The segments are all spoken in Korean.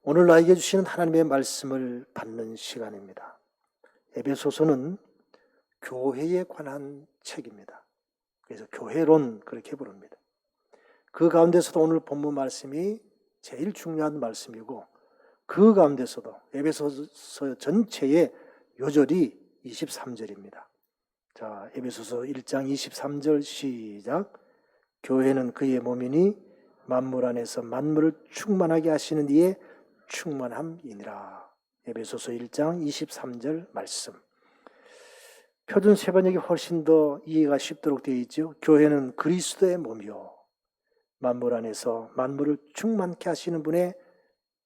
오늘 나에게 주시는 하나님의 말씀을 받는 시간입니다. 에베소서는 교회에 관한 책입니다. 그래서 교회론 그렇게 부릅니다. 그 가운데서도 오늘 본문 말씀이 제일 중요한 말씀이고, 그 가운데서도 에베소서 전체의 요절이 23절입니다. 자, 에베소서 1장 23절 시작. 교회는 그의 몸이니 만물 안에서 만물을 충만하게 하시는 이의 충만함이니라. 에베소서 1장 23절 말씀. 표준 세번역이 훨씬 더 이해가 쉽도록 되어 있죠. 교회는 그리스도의 몸이요 만물 안에서 만물을 충만케 하시는 분의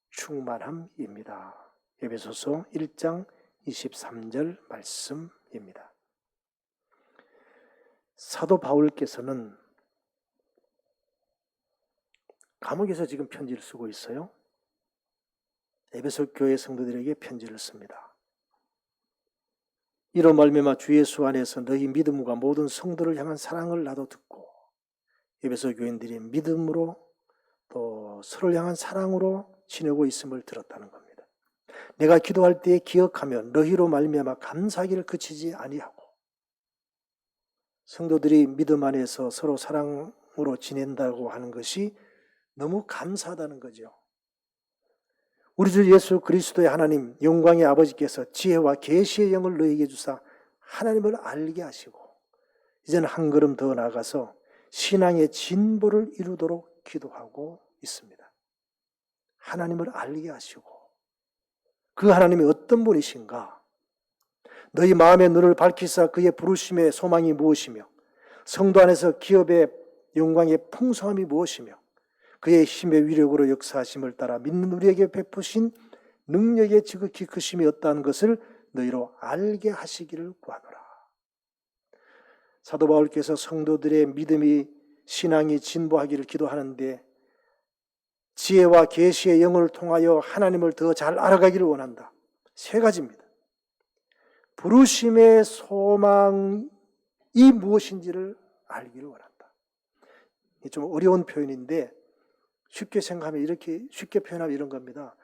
충만함입니다. 에베소서 1장 23절 말씀입니다. 사도 바울께서는 감옥에서 지금 편지를 쓰고 있어요. 에베소 교회 성도들에게 편지를 씁니다. 이로 말미암아 주 예수 안에서 너희 믿음과 모든 성도를 향한 사랑을 나도 듣고, 에베소 교인들이 믿음으로 또 서로를 향한 사랑으로 지내고 있음을 들었다는 겁니다. 내가 기도할 때에 기억하며 너희로 말미암아 감사하기를 그치지 아니하고, 성도들이 믿음 안에서 서로 사랑으로 지낸다고 하는 것이 너무 감사하다는 거죠. 우리 주 예수 그리스도의 하나님 영광의 아버지께서 지혜와 계시의 영을 너희에게 주사 하나님을 알게 하시고, 이제는 한 걸음 더 나아가서 신앙의 진보를 이루도록 기도하고 있습니다. 하나님을 알게 하시고, 그 하나님이 어떤 분이신가? 너희 마음의 눈을 밝히사 그의 부르심의 소망이 무엇이며, 성도 안에서 기업의 영광의 풍성함이 무엇이며, 그의 힘의 위력으로 역사하심을 따라 믿는 우리에게 베푸신 능력의 지극히 크심이 어떠한 것을 너희로 알게 하시기를 구하노라. 사도 바울께서 성도들의 믿음이 신앙이 진보하기를 기도하는데, 지혜와 계시의 영을 통하여 하나님을 더 잘 알아가기를 원한다. 세 가지입니다. 부르심의 소망이 무엇인지를 알기를 원한다. 좀 어려운 표현인데 쉽게 생각하면 이렇게, 쉽게 표현하면 이런 겁니다.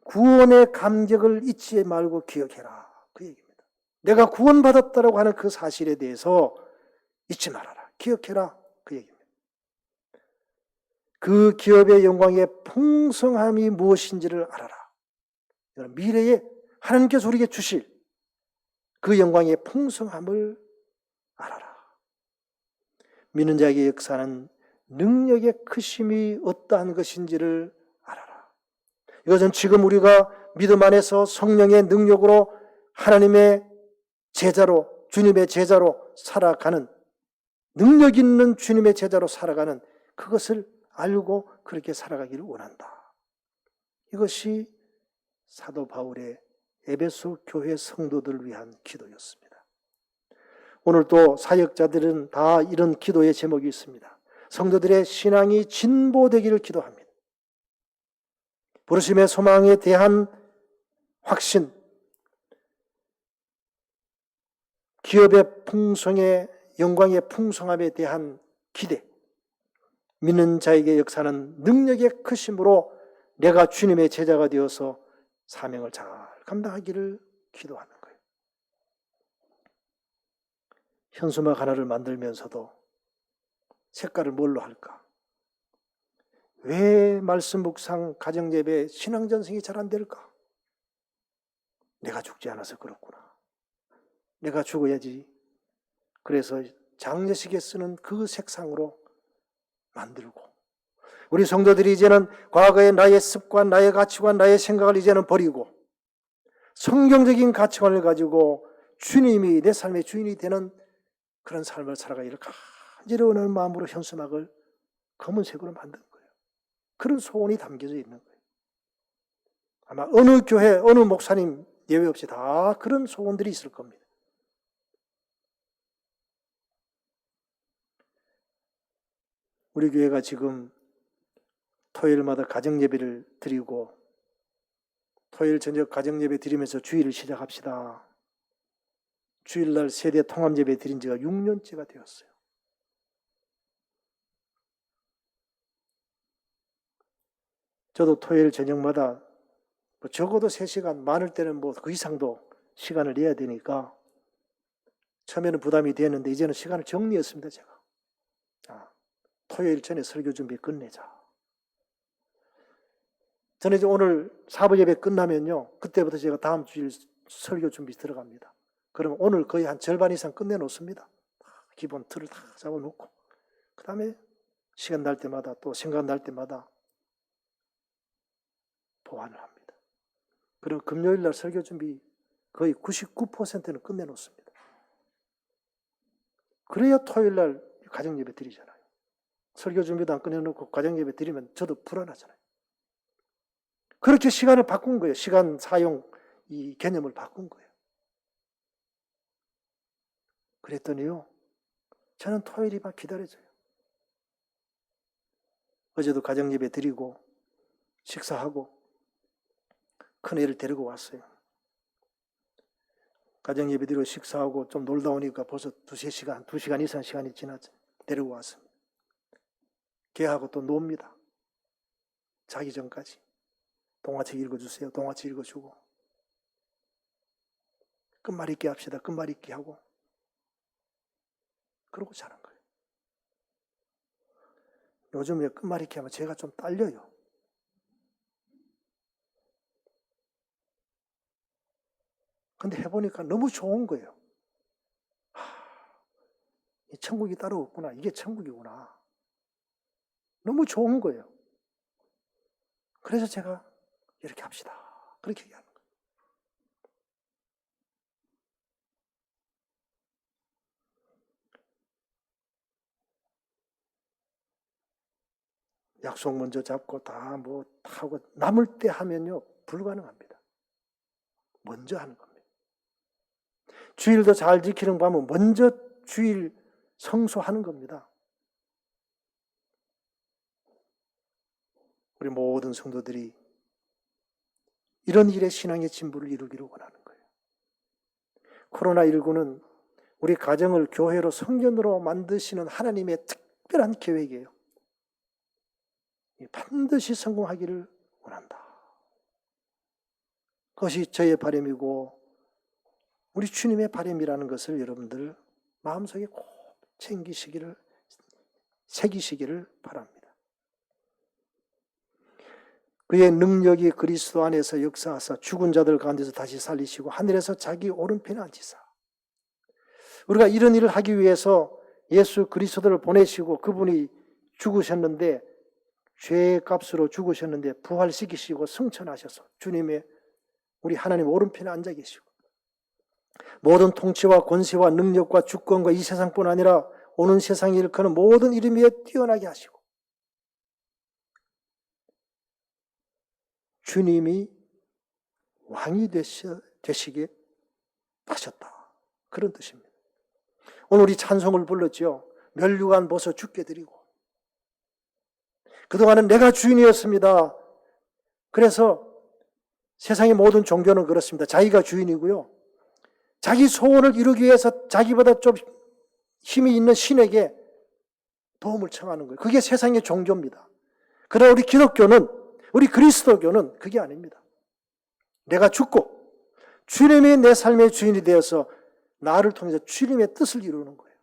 구원의 감격을 잊지 말고 기억해라. 그 얘기입니다. 내가 구원받았다라고 하는 그 사실에 대해서 잊지 말아라. 기억해라. 그 얘기입니다. 그 기업의 영광의 풍성함이 무엇인지를 알아라. 미래에 하나님께서 우리에게 주실 그 영광의 풍성함을 알아라. 믿는 자에게 역사하는 능력의 크심이 어떠한 것인지를 알아라. 이것은 지금 우리가 믿음 안에서 성령의 능력으로 하나님의 제자로, 주님의 제자로 살아가는, 능력 있는 주님의 제자로 살아가는 그것을 알고 그렇게 살아가기를 원한다. 이것이 사도 바울의 에베소 교회 성도들을 위한 기도였습니다. 오늘 또 사역자들은 다 이런 기도의 제목이 있습니다. 성도들의 신앙이 진보되기를 기도합니다. 부르심의 소망에 대한 확신, 기업의 풍성의 영광의 풍성함에 대한 기대, 믿는 자에게 역사하는 능력의 크심으로 내가 주님의 제자가 되어서 사명을 잘 감당하기를 기도하는 거예요. 현수막 하나를 만들면서도 색깔을 뭘로 할까? 왜 말씀 묵상, 가정예배, 신앙전승이 잘 안 될까? 내가 죽지 않아서 그렇구나. 내가 죽어야지. 그래서 장례식에 쓰는 그 색상으로 만들고, 우리 성도들이 이제는 과거의 나의 습관, 나의 가치관, 나의 생각을 이제는 버리고 성경적인 가치관을 가지고 주님이 내 삶의 주인이 되는 그런 삶을 살아가기를 간절히 원하는 마음으로 현수막을 검은색으로 만든 거예요. 그런 소원이 담겨져 있는 거예요. 아마 어느 교회, 어느 목사님 예외 없이 다 그런 소원들이 있을 겁니다. 우리 교회가 지금 토요일마다 가정예배를 드리고, 토요일 저녁 가정예배 드리면서 주일을 시작합시다. 주일날 세대 통합예배 드린 지가 6년째가 되었어요. 저도 토요일 저녁마다 뭐 적어도 3시간, 많을 때는 뭐 그 이상도 시간을 내야 되니까 처음에는 부담이 됐는데 이제는 시간을 정리했습니다, 제가. 토요일 전에 설교 준비 끝내자. 저는 이제 오늘 사부 예배 끝나면요, 그때부터 제가 다음 주일 설교 준비 들어갑니다. 그러면 오늘 거의 한 절반 이상 끝내놓습니다. 기본 틀을 다 잡아놓고 그 다음에 시간 날 때마다 또 생각 날 때마다 보완을 합니다. 그럼 금요일 날 설교 준비 거의 99%는 끝내놓습니다. 그래야 토요일 날 가정 예배 드리잖아요. 설교 준비도 안 끝내놓고 가정 예배 드리면 저도 불안하잖아요. 그렇게 시간을 바꾼 거예요. 시간 사용 이 개념을 바꾼 거예요. 그랬더니요, 저는 토요일이 막 기다려져요. 어제도 가정 예배 드리고 식사하고 큰애를 데리고 왔어요. 가정 예배 드리고 식사하고 좀 놀다 오니까 벌써 2시간 이상 시간이 지났죠. 데리고 왔습니다. 걔하고 또 놉니다. 자기 전까지. 동화책 읽어주세요. 동화책 읽어주고. 끝말잇기 합시다. 끝말잇기 하고. 그러고 자는 거예요. 요즘에 끝말잇기 하면 제가 좀 딸려요. 근데 해보니까 너무 좋은 거예요. 이 천국이 따로 없구나. 이게 천국이구나. 너무 좋은 거예요. 그래서 제가 이렇게 합시다. 그렇게 얘기하는 거예요. 약속 먼저 잡고 다 뭐 하고 남을 때 하면요, 불가능합니다. 먼저 하는 겁니다. 주일도 잘 지키는 거 하면 먼저 주일 성수하는 겁니다. 우리 모든 성도들이 이런 일에 신앙의 진보를 이루기를 원하는 거예요. 코로나19는 우리 가정을 교회로 성전으로 만드시는 하나님의 특별한 계획이에요. 반드시 성공하기를 원한다. 그것이 저의 바람이고 우리 주님의 바람이라는 것을 여러분들 마음속에 꼭 새기시기를 바랍니다. 그의 능력이 그리스도 안에서 역사하사 죽은 자들 가운데서 다시 살리시고 하늘에서 자기 오른편에 앉히사. 우리가 이런 일을 하기 위해서 예수 그리스도를 보내시고 그분이 죽으셨는데 죄의 값으로 죽으셨는데 부활시키시고 승천하셔서 주님의 우리 하나님 오른편에 앉아 계시고 모든 통치와 권세와 능력과 주권과 이 세상뿐 아니라 오는 세상에 일컫는 모든 이름 위에 뛰어나게 하시고 주님이 왕이 되시게 하셨다. 그런 뜻입니다. 오늘 우리 찬송을 불렀죠. 멸류관 벗어 주께 드리고 그동안은 내가 주인이었습니다. 그래서 세상의 모든 종교는 그렇습니다. 자기가 주인이고요. 자기 소원을 이루기 위해서 자기보다 좀 힘이 있는 신에게 도움을 청하는 거예요. 그게 세상의 종교입니다. 그러나 우리 기독교는, 우리 그리스도교는 그게 아닙니다. 내가 죽고 주님이 내 삶의 주인이 되어서 나를 통해서 주님의 뜻을 이루는 거예요.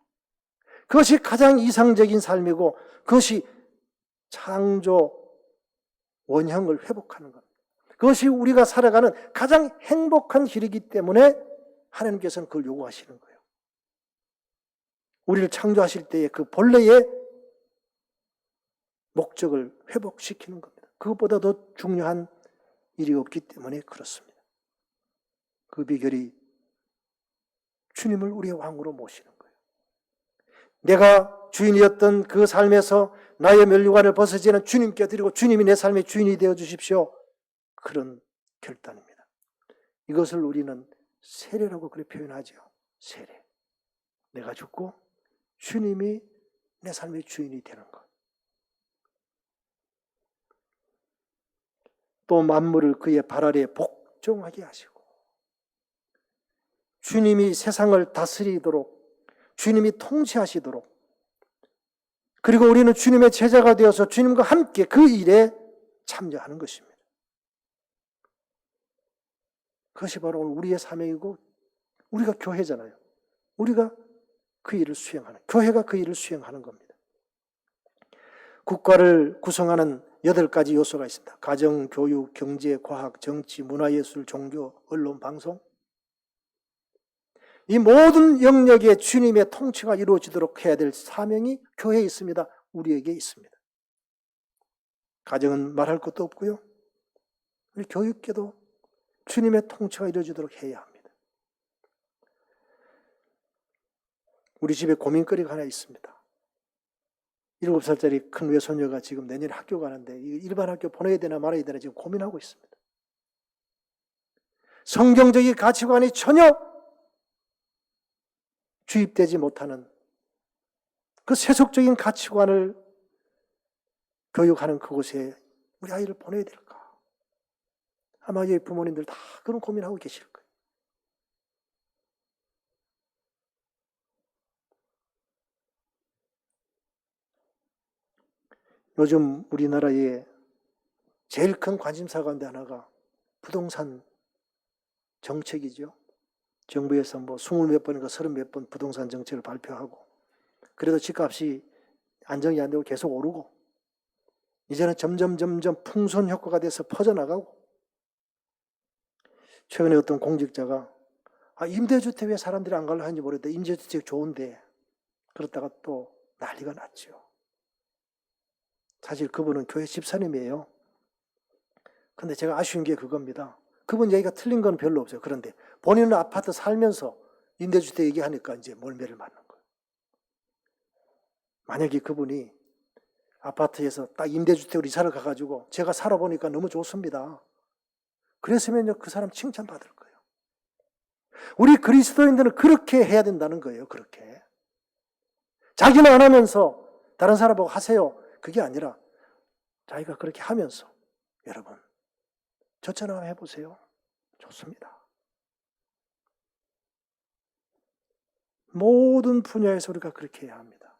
그것이 가장 이상적인 삶이고 그것이 창조 원형을 회복하는 겁니다. 그것이 우리가 살아가는 가장 행복한 길이기 때문에 하나님께서는 그걸 요구하시는 거예요. 우리를 창조하실 때의 그 본래의 목적을 회복시키는 겁니다. 그것보다 더 중요한 일이 없기 때문에 그렇습니다. 그 비결이 주님을 우리의 왕으로 모시는 거예요. 내가 주인이었던 그 삶에서 나의 멸류관을 벗어지는 주님께 드리고 주님이 내 삶의 주인이 되어 주십시오. 그런 결단입니다. 이것을 우리는 세례라고 그렇게 표현하죠. 세례. 내가 죽고 주님이 내 삶의 주인이 되는 것. 또 만물을 그의 발 아래 복종하게 하시고 주님이 세상을 다스리도록 주님이 통치하시도록 그리고 우리는 주님의 제자가 되어서 주님과 함께 그 일에 참여하는 것입니다. 그것이 바로 오늘 우리의 사명이고 우리가 교회잖아요. 우리가 그 일을 수행하는, 교회가 그 일을 수행하는 겁니다. 국가를 구성하는 8가지 요소가 있습니다. 가정, 교육, 경제, 과학, 정치, 문화예술, 종교, 언론, 방송. 이 모든 영역에 주님의 통치가 이루어지도록 해야 될 사명이 교회에 있습니다. 우리에게 있습니다. 가정은 말할 것도 없고요. 우리 교육계도 주님의 통치가 이루어지도록 해야 합니다. 우리 집에 고민거리가 하나 있습니다. 7살짜리 큰 외손녀가 지금 내년에 학교 가는데 일반 학교 보내야 되나 말아야 되나 지금 고민하고 있습니다. 성경적인 가치관이 전혀 주입되지 못하는 그 세속적인 가치관을 교육하는 그곳에 우리 아이를 보내야 될까? 아마 이 부모님들 다 그런 고민하고 계실 거예요. 요즘 우리나라에 제일 큰 관심사 가운데 하나가 부동산 정책이죠. 정부에서 20몇 번인가 30몇 번 부동산 정책을 발표하고 그래도 집값이 안정이 안 되고 계속 오르고 이제는 점점 풍선 효과가 돼서 퍼져나가고 최근에 어떤 공직자가 임대주택 왜 사람들이 안 가려 하는지 모르겠다. 임대주택 좋은데 그렇다가 또 난리가 났죠. 사실 그분은 교회 집사님이에요. 근데 제가 아쉬운 게 그겁니다. 그분 얘기가 틀린 건 별로 없어요. 그런데 본인은 아파트 살면서 임대주택 얘기하니까 이제 멀매를 맞는 거예요. 만약에 그분이 아파트에서 딱 임대주택으로 이사를 가가지고 제가 살아보니까 너무 좋습니다. 그랬으면요, 그 사람 칭찬받을 거예요. 우리 그리스도인들은 그렇게 해야 된다는 거예요. 그렇게. 자기는 안 하면서 다른 사람 보고 하세요. 그게 아니라 자기가 그렇게 하면서 여러분 저처럼 해보세요. 좋습니다. 모든 분야에서 우리가 그렇게 해야 합니다.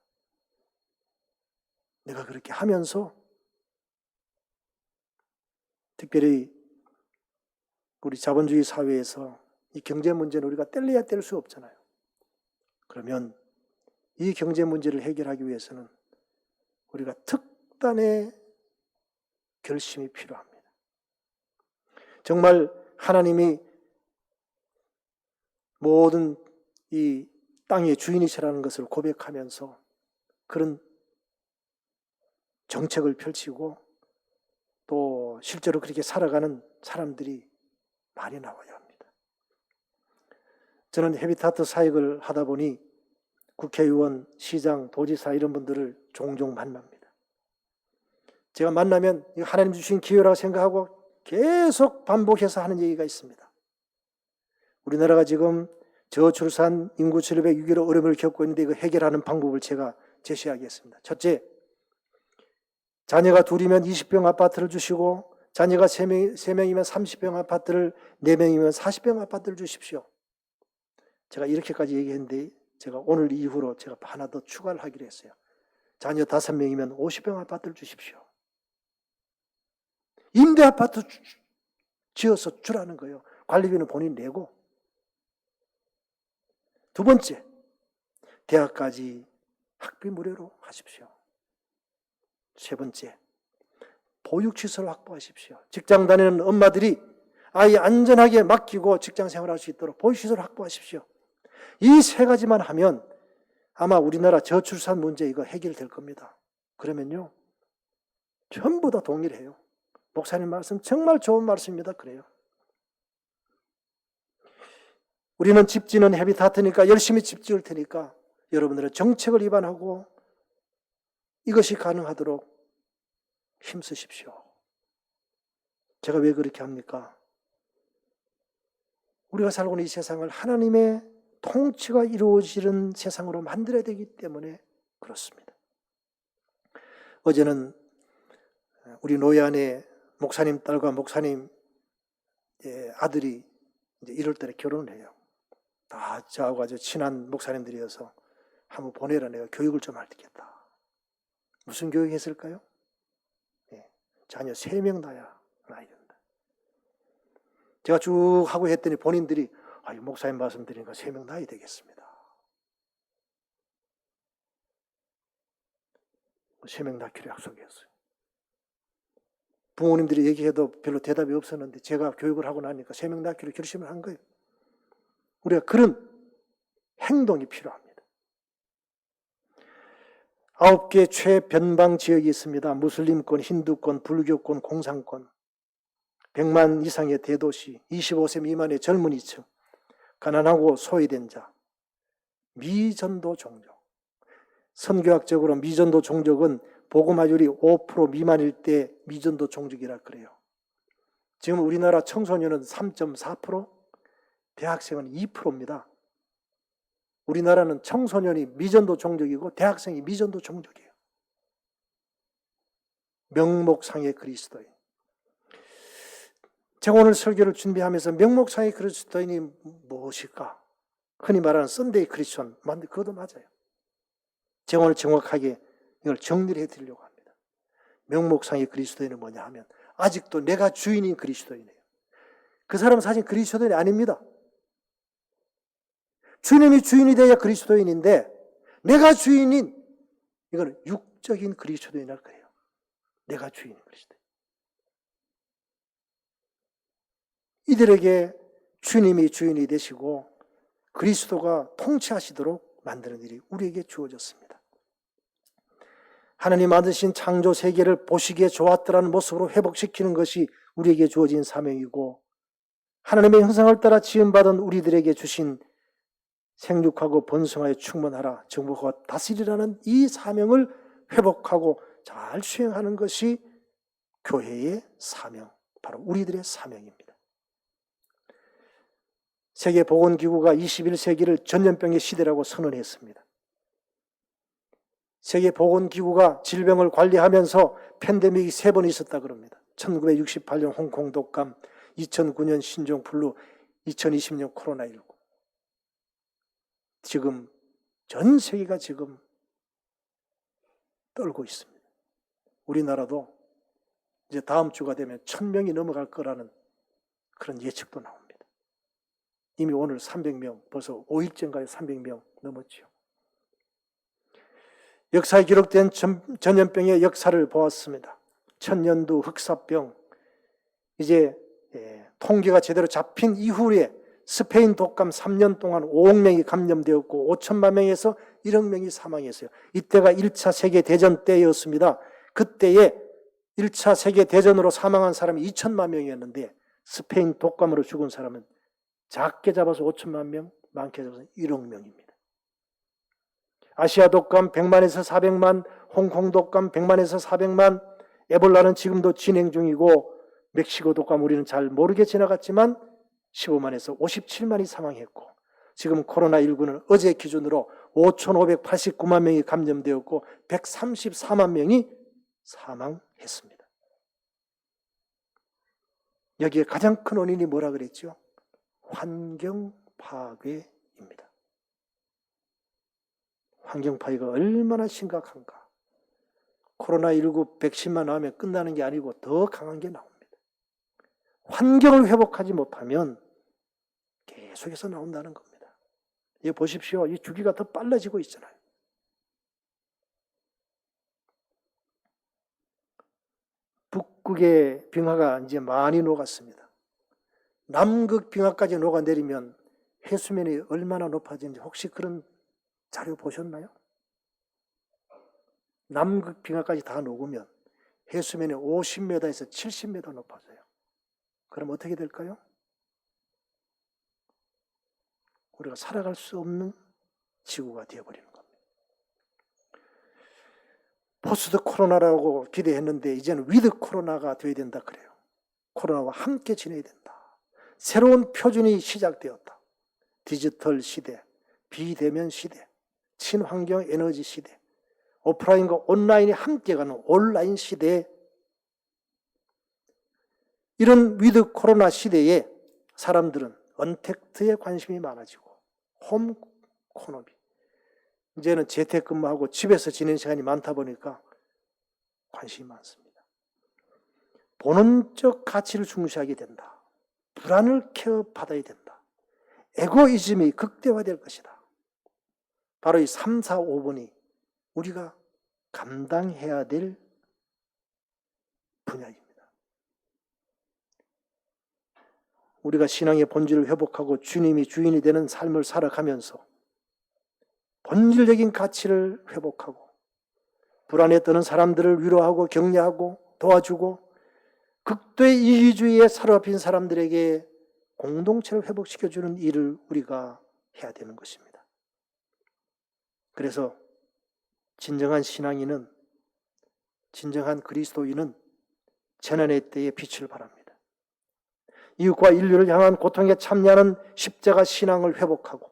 내가 그렇게 하면서 특별히 우리 자본주의 사회에서 이 경제 문제는 우리가 뗄래야 뗄 수 없잖아요. 그러면 이 경제 문제를 해결하기 위해서는 우리가 특단의 결심이 필요합니다. 정말 하나님이 모든 이 땅의 주인이시라는 것을 고백하면서 그런 정책을 펼치고 또 실제로 그렇게 살아가는 사람들이 많이 나와야 합니다. 저는 헤비타트 사역을 하다 보니 국회의원, 시장, 도지사 이런 분들을 종종 만납니다. 제가 만나면 하나님 주신 기회라고 생각하고 계속 반복해서 하는 얘기가 있습니다. 우리나라가 지금 저출산 인구 출입의 위기로 어려움을 겪고 있는데 이거 해결하는 방법을 제가 제시하겠습니다. 첫째, 자녀가 2이면 20평 아파트를 주시고 자녀가 3명이면 30평 아파트를 4명이면 40평 아파트를 주십시오. 제가 이렇게까지 얘기했는데 제가 오늘 이후로 제가 하나 더 추가를 하기로 했어요. 자녀 5명이면 50평 아파트를 주십시오. 임대 아파트 지어서 주라는 거예요. 관리비는 본인 내고. 두 번째, 대학까지 학비 무료로 하십시오. 세 번째, 보육시설 확보하십시오. 직장 다니는 엄마들이 아이 안전하게 맡기고 직장 생활할 수 있도록 보육시설 확보하십시오. 이 세 가지만 하면 아마 우리나라 저출산 문제 이거 해결될 겁니다. 그러면요, 전부 다 동일해요. 목사님 말씀 정말 좋은 말씀입니다. 그래요. 우리는 집 짓는 헤비타트니까 열심히 집 지을 테니까 여러분들은 정책을 입안하고 이것이 가능하도록 힘쓰십시오. 제가 왜 그렇게 합니까? 우리가 살고 있는 이 세상을 하나님의 통치가 이루어지는 세상으로 만들어야 되기 때문에 그렇습니다. 어제는 우리 노예안에 목사님 딸과 목사님 아들이 이제 1월 달에 결혼을 해요. 다 저하고 아주 친한 목사님들이어서 한번 보내라, 내가 교육을 좀 할겠다. 무슨 교육했을까요? 자녀 3명 낳아야 된다. 제가 쭉 하고 했더니 본인들이 목사님 말씀 드리니까 3명 낳아야 되겠습니다. 3명 낳기로 약속했어요. 부모님들이 얘기해도 별로 대답이 없었는데 제가 교육을 하고 나니까 3명 낳기로 결심을 한 거예요. 우리가 그런 행동이 필요합니다. 9개 최변방 지역이 있습니다. 무슬림권, 힌두권, 불교권, 공산권, 100만 이상의 대도시, 25세 미만의 젊은이층, 가난하고 소외된 자, 미전도 종족. 선교학적으로 미전도 종족은 복음화율이 5% 미만일 때 미전도 종족이라 그래요. 지금 우리나라 청소년은 3.4%, 대학생은 2%입니다. 우리나라는 청소년이 미전도 종족이고 대학생이 미전도 종족이에요. 명목상의 그리스도인. 제가 오늘 설교를 준비하면서 명목상의 그리스도인이 무엇일까? 흔히 말하는 썬데이 크리스천, 그것도 맞아요. 제가 오늘 정확하게 이걸 정리를 해드리려고 합니다. 명목상의 그리스도인은 뭐냐 하면 아직도 내가 주인인 그리스도인이에요. 그 사람 사실 그리스도인이 아닙니다. 주님이 주인이 되어야 그리스도인인데 내가 주인인 이거는 육적인 그리스도인이라고 그래요. 내가 주인인 그리스도인. 이들에게 주님이 주인이 되시고 그리스도가 통치하시도록 만드는 일이 우리에게 주어졌습니다. 하나님 만드신 창조 세계를 보시기에 좋았더라는 모습으로 회복시키는 것이 우리에게 주어진 사명이고 하나님의 형상을 따라 지음받은 우리들에게 주신 생육하고 번성하여 충만하라 정복하고 다스리라는 이 사명을 회복하고 잘 수행하는 것이 교회의 사명, 바로 우리들의 사명입니다. 세계보건기구가 21세기를 전염병의 시대라고 선언했습니다. 세계보건기구가 질병을 관리하면서 팬데믹이 3번 있었다 그럽니다. 1968년 홍콩 독감, 2009년 신종플루, 2020년 코로나19. 지금 전 세계가 지금 떨고 있습니다. 우리나라도 이제 다음 주가 되면 1000명이 넘어갈 거라는 그런 예측도 나옵니다. 이미 오늘 300명, 벌써 5일째인가요? 300명 넘었죠. 역사에 기록된 전염병의 역사를 보았습니다. 천년두, 흑사병, 이제 통계가 제대로 잡힌 이후에 스페인 독감 3년 동안 5억 명이 감염되었고 5천만 명에서 1억 명이 사망했어요. 이때가 1차 세계대전 때였습니다. 그때에 1차 세계대전으로 사망한 사람이 2천만 명이었는데 스페인 독감으로 죽은 사람은 작게 잡아서 5천만 명, 많게 잡아서 1억 명입니다. 아시아 독감 100만에서 400만, 홍콩 독감 100만에서 400만, 에볼라는 지금도 진행 중이고 멕시코 독감 우리는 잘 모르게 지나갔지만 15만에서 57만이 사망했고 지금 코로나19는 어제 기준으로 5,589만 명이 감염되었고 134만 명이 사망했습니다. 여기에 가장 큰 원인이 뭐라 그랬죠? 환경 파괴입니다. 환경 파괴가 얼마나 심각한가. 코로나19 백신만 나오면 끝나는 게 아니고 더 강한 게 나옵니다. 환경을 회복하지 못하면 계속해서 나온다는 겁니다. 이 보십시오. 이 주기가 더 빨라지고 있잖아요. 북극의 빙하가 이제 많이 녹았습니다. 남극 빙하까지 녹아내리면 해수면이 얼마나 높아지는지 혹시 그런 자료 보셨나요? 남극 빙하까지 다 녹으면 해수면이 50m에서 70m 높아져요. 그럼 어떻게 될까요? 우리가 살아갈 수 없는 지구가 되어버리는 겁니다. 포스트 코로나라고 기대했는데 이제는 위드 코로나가 되어야 된다 그래요. 코로나와 함께 지내야 된다. 새로운 표준이 시작되었다. 디지털 시대, 비대면 시대, 친환경 에너지 시대, 오프라인과 온라인이 함께 가는 온라인 시대에 이런 위드 코로나 시대에 사람들은 언택트에 관심이 많아지고 홈 코노미 이제는 재택근무하고 집에서 지내는 시간이 많다 보니까 관심이 많습니다. 본원적 가치를 중시하게 된다. 불안을 케어받아야 된다. 에고이즘이 극대화될 것이다. 바로 이 3, 4, 5번이 우리가 감당해야 될 분야입니다. 우리가 신앙의 본질을 회복하고 주님이 주인이 되는 삶을 살아가면서 본질적인 가치를 회복하고 불안에 떠는 사람들을 위로하고 격려하고 도와주고 극도의 이기주의에 사로잡힌 사람들에게 공동체를 회복시켜주는 일을 우리가 해야 되는 것입니다. 그래서 진정한 신앙인은, 진정한 그리스도인은 재난의 때에 빛을 발합니다. 이웃과 인류를 향한 고통에 참여하는 십자가 신앙을 회복하고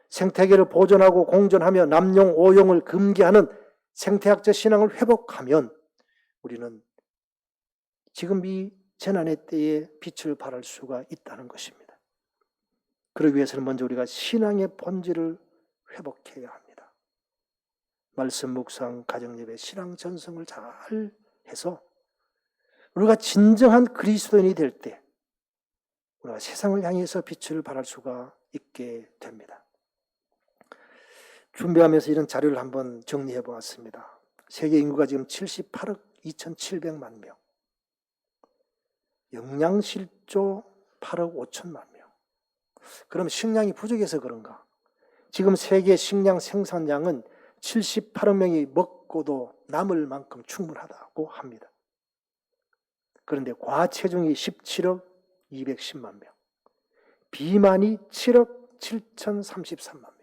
생태계를 보존하고 공존하며 남용 오용을 금기하는 생태학적 신앙을 회복하면 우리는 지금 이 재난의 때에 빛을 발할 수가 있다는 것입니다. 그러기 위해서는 먼저 우리가 신앙의 본질을 회복해야 합니다. 말씀 묵상, 가정예배, 신앙 전승을 잘 해서 우리가 진정한 그리스도인이 될 때 우리가 세상을 향해서 빛을 발할 수가 있게 됩니다. 준비하면서 이런 자료를 한번 정리해 보았습니다. 세계 인구가 지금 78억 2,700만 명, 영양실조 8억 5천만 명. 그럼 식량이 부족해서 그런가? 지금 세계 식량 생산량은 78억 명이 먹고도 남을 만큼 충분하다고 합니다. 그런데 과체중이 17억 210만 명, 비만이 7억 7,033만 명.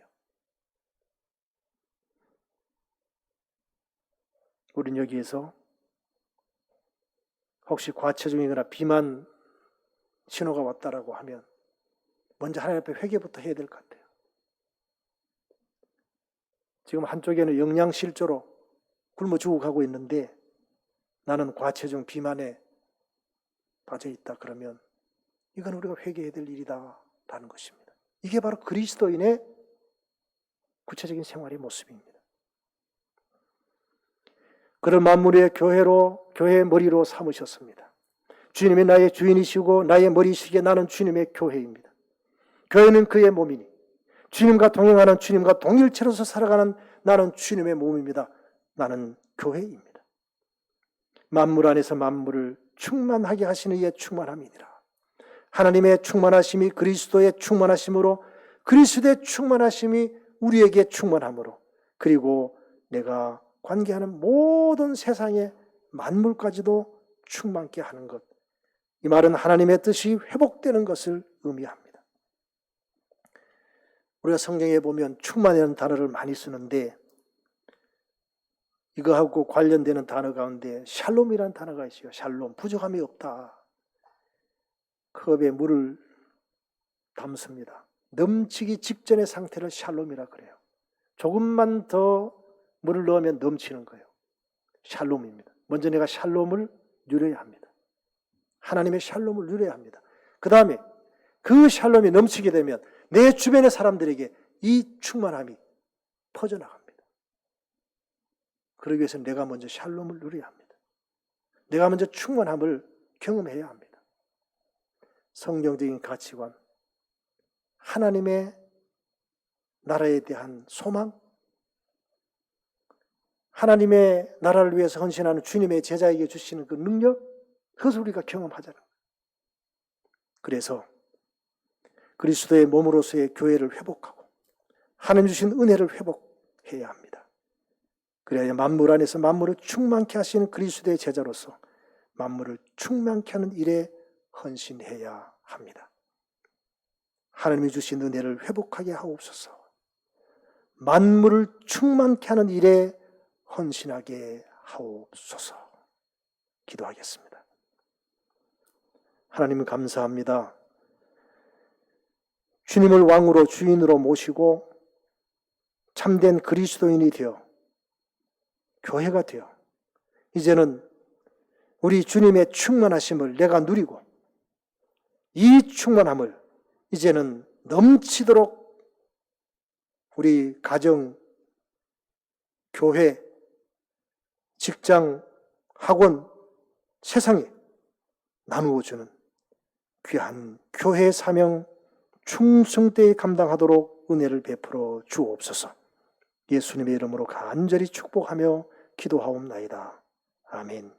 우린 여기에서 혹시 과체중이거나 비만 신호가 왔다라고 하면 먼저 하나님 앞에 회개부터 해야 될 것 같아요. 지금 한쪽에는 영양실조로 굶어 죽어가고 있는데 나는 과체중 비만에 빠져 있다 그러면 이건 우리가 회개해야 될 일이다라는 것입니다. 이게 바로 그리스도인의 구체적인 생활의 모습입니다. 그를 만물의 교회의 머리로 삼으셨습니다. 주님이 나의 주인이시고 나의 머리시기에 나는 주님의 교회입니다. 교회는 그의 몸이니 주님과 동행하는, 주님과 동일체로서 살아가는 나는 주님의 몸입니다. 나는 교회입니다. 만물 안에서 만물을 충만하게 하시는 이의 충만함이니라. 하나님의 충만하심이 그리스도의 충만하심으로, 그리스도의 충만하심이 우리에게 충만함으로, 그리고 내가 관계하는 모든 세상의 만물까지도 충만케 하는 것, 이 말은 하나님의 뜻이 회복되는 것을 의미합니다. 우리가 성경에 보면 충만이라는 단어를 많이 쓰는데 이거하고 관련되는 단어 가운데 샬롬이라는 단어가 있어요. 샬롬, 부족함이 없다. 컵에 물을 담습니다. 넘치기 직전의 상태를 샬롬이라 그래요. 조금만 더 물을 넣으면 넘치는 거예요. 샬롬입니다. 먼저 내가 샬롬을 누려야 합니다. 하나님의 샬롬을 누려야 합니다. 그 다음에 그 샬롬이 넘치게 되면 내 주변의 사람들에게 이 충만함이 퍼져나갑니다. 그러기 위해서는 내가 먼저 샬롬을 누려야 합니다. 내가 먼저 충만함을 경험해야 합니다. 성경적인 가치관, 하나님의 나라에 대한 소망, 하나님의 나라를 위해서 헌신하는 주님의 제자에게 주시는 그 능력, 그것을 우리가 경험하잖아요. 그래서 그리스도의 몸으로서의 교회를 회복하고 하나님 주신 은혜를 회복해야 합니다. 그래야 만물 안에서 만물을 충만케 하시는 그리스도의 제자로서 만물을 충만케 하는 일에 헌신해야 합니다. 하나님이 주신 은혜를 회복하게 하옵소서. 만물을 충만케 하는 일에 헌신하게 하옵소서. 기도하겠습니다. 하나님 감사합니다. 주님을 왕으로 주인으로 모시고 참된 그리스도인이 되어 교회가 되어 이제는 우리 주님의 충만하심을 내가 누리고 이 충만함을 이제는 넘치도록 우리 가정, 교회, 직장, 학원, 세상에 나누어 주는 귀한 교회 사명 충성되이 감당하도록 은혜를 베풀어 주옵소서. 예수님의 이름으로 간절히 축복하며 기도하옵나이다. 아멘.